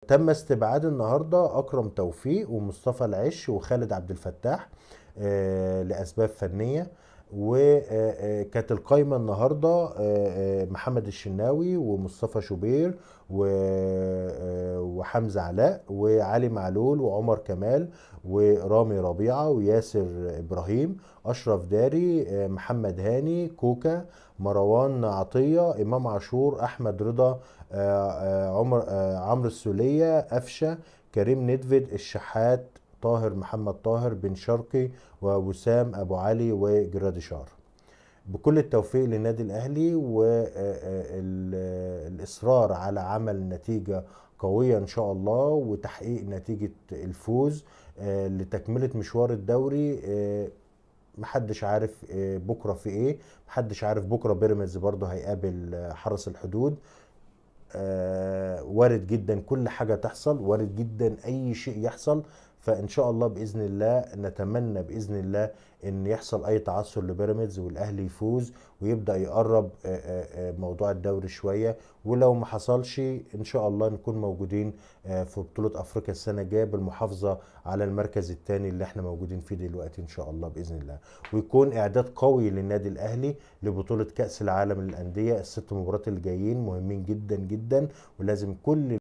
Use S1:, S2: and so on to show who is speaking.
S1: تم استبعاد النهارده اكرم توفيق ومصطفى العش وخالد عبد الفتاح لاسباب فنيه. وكانت القايمه النهارده محمد الشناوي ومصطفى شوبير وحمزه علاء وعلي معلول وعمر كمال ورامي ربيعه وياسر ابراهيم، اشرف داري، محمد هاني، كوكا، مروان عطيه، امام عاشور، احمد رضا، عمرو السوليه، قفشه، كريم ندفد، الشحات، طاهر محمد طاهر، بن شرقي، ووسام ابو علي وجراديشار. بكل التوفيق للنادي الاهلي والاصرار على عمل نتيجه قويه ان شاء الله وتحقيق نتيجه الفوز لتكمله مشوار الدوري. محدش عارف بكره في ايه، محدش عارف بكره بيراميدز برضه هيقابل حرس الحدود. وارد جدا كل حاجة تحصل، وارد جدا أي شيء يحصل. فإن شاء الله بإذن الله نتمنى بإذن الله إن يحصل أي تعثر لبيراميدز والأهلي يفوز ويبدأ يقرب موضوع الدوري شوية. ولو ما حصلش إن شاء الله نكون موجودين في بطولة أفريقيا السنة الجاية بالمحافظة على المركز الثاني اللي احنا موجودين فيه دلوقتي إن شاء الله بإذن الله. ويكون إعداد قوي للنادي الأهلي لبطولة كأس العالم للأندية. الست مباريات اللي جايين مهمين جدا جدا، ولازم كل